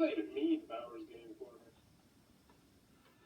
not even need Bauer's game for me.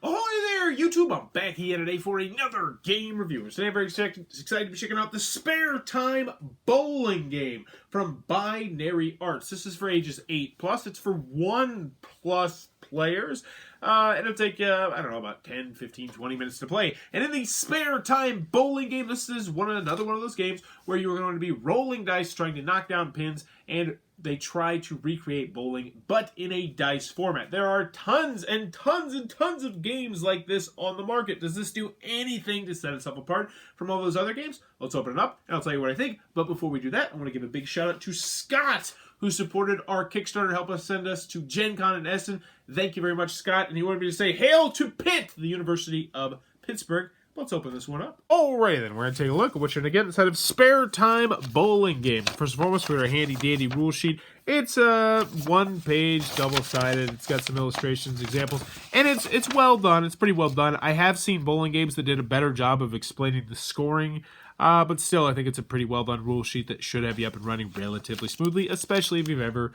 Ahoy there, YouTube! I'm back here today for another game review. Today I'm very excited to be checking out the Spare Time Bowling game from Binary Arts. This is for ages 8+. It's for 1+ players. It'll take, I don't know, about 10, 15, 20 minutes to play. And in the Spare Time Bowling game, this is another one of those games where you're going to be rolling dice, trying to knock down pins, and they try to recreate bowling, but in a dice format. There are tons and tons and tons of games like this on the market. Does this do anything to set itself apart from all those other games? Let's open it up, and I'll tell you what I think. But before we do that, I want to give a big shout out to Scott, who supported our Kickstarter to help us send us to Gen Con in Essen. Thank you very much, Scott. And he wanted me to say, hail to Pitt, the University of Pittsburgh. Let's open this one up. Alright then, we're going to take a look at what you're going to get inside of Spare Time Bowling Game. First and foremost, we have a handy dandy rule sheet. It's a one-page, double-sided. It's got some illustrations, examples, and it's well done. It's pretty well done. I have seen bowling games that did a better job of explaining the scoring, but still, I think it's a pretty well done rule sheet that should have you up and running relatively smoothly, especially if you've ever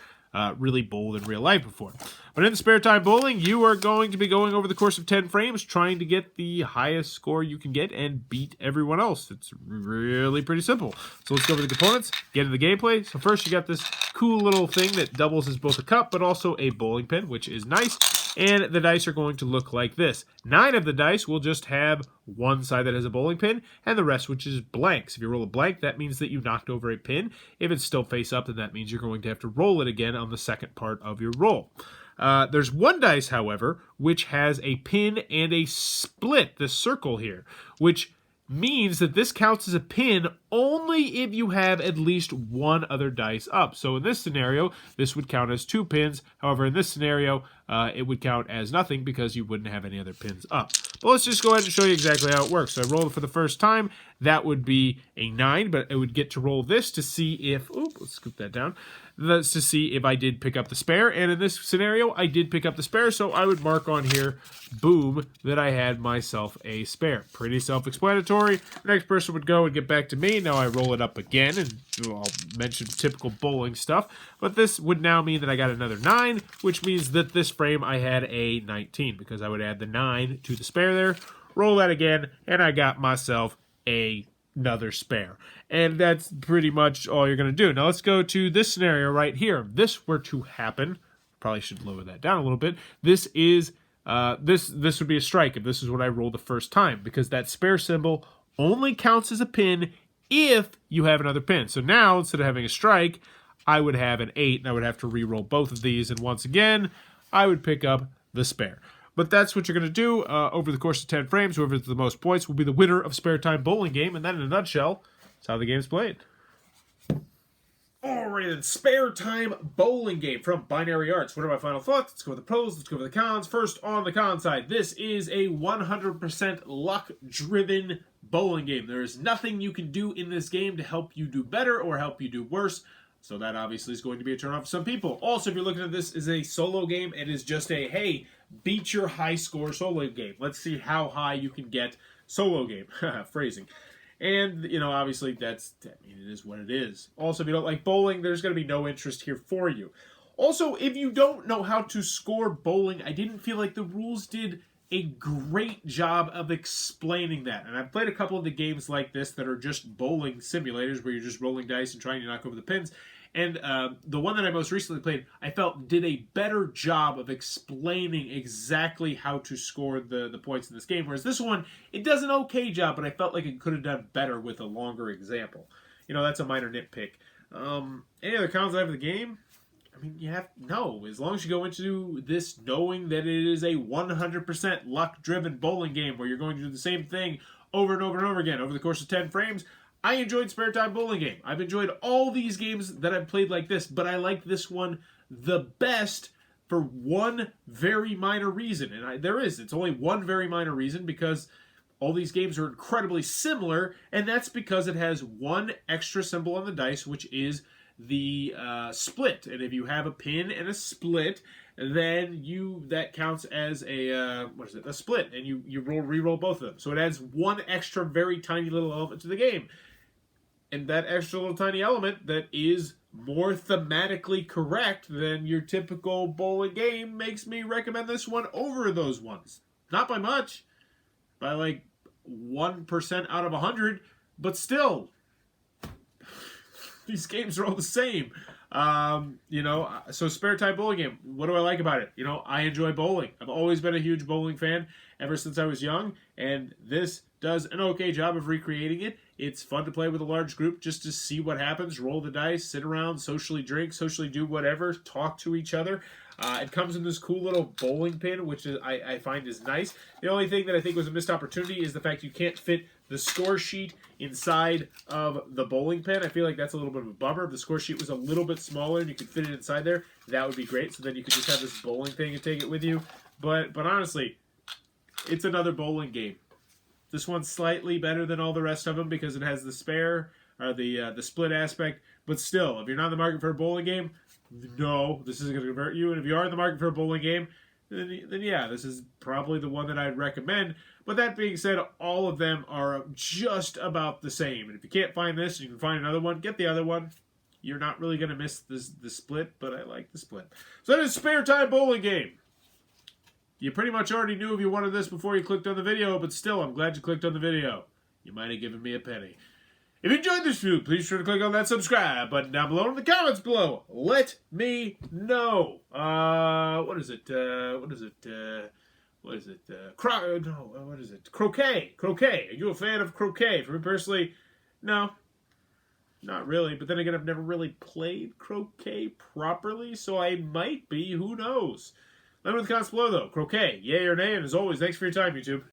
really bowled in real life before. But in Spare Time Bowling, you are going to be going over the course of 10 frames, trying to get the highest score you can get and beat everyone else. It's really pretty simple. So let's go over the components, get into the gameplay. So first, you got this cool little thing that doubles as both a cup, but also a bowling pin, which is nice. And the dice are going to look like this. 9 of the dice will just have one side that has a bowling pin, and the rest which is blanks. If you roll a blank, that means that you knocked over a pin. If it's still face up, then that means you're going to have to roll it again on the second part of your roll. There's one dice, however, which has a pin and a split, this circle here, which means that this counts as a pin only if you have at least one other dice up. So in this scenario, this would count as 2 pins. However, in this scenario, it would count as nothing because you wouldn't have any other pins up. But let's just go ahead and show you exactly how it works. So I rolled it for the first time. That would be a 9, but I would get to roll this to see if, let's scoop that down. That's to see if I did pick up the spare. And in this scenario, I did pick up the spare. So I would mark on here, boom, that I had myself a spare. Pretty self-explanatory. The next person would go and get back to me. Now I roll it up again, and I'll mention typical bowling stuff. But this would now mean that I got another 9, which means that this frame I had a 19, because I would add the 9 to the spare there, roll that again, and I got myself another spare. And that's pretty much all you're going to do. Now let's go to this scenario right here. If this were to happen, probably should lower that down a little bit. This is this would be a strike if this is what I rolled the first time, because that spare symbol only counts as a pin if you have another pin. So now, instead of having a strike, I would have an 8, and I would have to re-roll both of these, and once again, I would pick up the spare. But that's what you're going to do over the course of 10 frames. Whoever gets the most points will be the winner of Spare Time Bowling Game, and that, in a nutshell, is how the game's played. Alright then, Spare Time Bowling Game from Binary Arts. What are my final thoughts? Let's go with the pros, let's go with the cons. First, on the con side, this is a 100% luck-driven bowling game. There is nothing you can do in this game to help you do better or help you do worse. So that obviously is going to be a turn-off for some people. Also, if you're looking at this as a solo game, it is just a, hey, beat your high-score solo game. Let's see how high you can get solo game. Phrasing. And, you know, obviously it is what it is. Also, if you don't like bowling, there's going to be no interest here for you. Also, if you don't know how to score bowling, I didn't feel like the rules did a great job of explaining that. And I've played a couple of the games like this that are just bowling simulators where you're just rolling dice and trying to knock over the pins. And the one that I most recently played, I felt did a better job of explaining exactly how to score the points in this game. Whereas this one, it does an okay job, but I felt like it could have done better with a longer example. You know, that's a minor nitpick. Any other cons I have of the game? I mean, you have no. As long as you go into this knowing that it is a 100% luck-driven bowling game where you're going to do the same thing over and over and over again over the course of 10 frames, I enjoyed Spare Time Bowling Game. I've enjoyed all these games that I've played like this, but I like this one the best for one very minor reason. And it's only one very minor reason, because all these games are incredibly similar, and that's because it has one extra symbol on the dice, which is the split. And if you have a pin and a split, then that counts as a split, and you re-roll both of them. So it adds one extra very tiny little element to the game. And that extra little tiny element that is more thematically correct than your typical bowling game makes me recommend this one over those ones. Not by much, by like 1% out of 100, but still, these games are all the same. So Spare Time Bowling Game, what do I like about it? I enjoy bowling. I've always been a huge bowling fan ever since I was young, and this does an okay job of recreating it. It's fun to play with a large group just to see what happens, roll the dice, sit around, socially drink, socially do whatever, talk to each other. It comes in this cool little bowling pin, which I find is nice. The only thing that I think was a missed opportunity is the fact you can't fit the score sheet inside of the bowling pin. I feel like that's a little bit of a bummer. If the score sheet was a little bit smaller and you could fit it inside there, that would be great. So then you could just have this bowling thing and take it with you. But honestly, it's another bowling game. This one's slightly better than all the rest of them because it has the spare or the split aspect. But still, if you're not in the market for a bowling game, no, this isn't going to convert you. And if you are in the market for a bowling game, then yeah, this is probably the one that I'd recommend. But that being said, all of them are just about the same. And if you can't find this, you can find another one. Get the other one. You're not really going to miss the split, but I like the split. So that is Spare Time Bowling Game. You pretty much already knew if you wanted this before you clicked on the video, but still, I'm glad you clicked on the video. You might have given me a penny. If you enjoyed this video, please be sure to click on that subscribe button down below in the comments below. Let me know. What is it? Croquet. Croquet. Are you a fan of croquet? For me personally, no. Not really. But then again, I've never really played croquet properly, so I might be. Who knows? Let me know in the comments below, though. Croquet, yay or nay? And as always, thanks for your time, YouTube.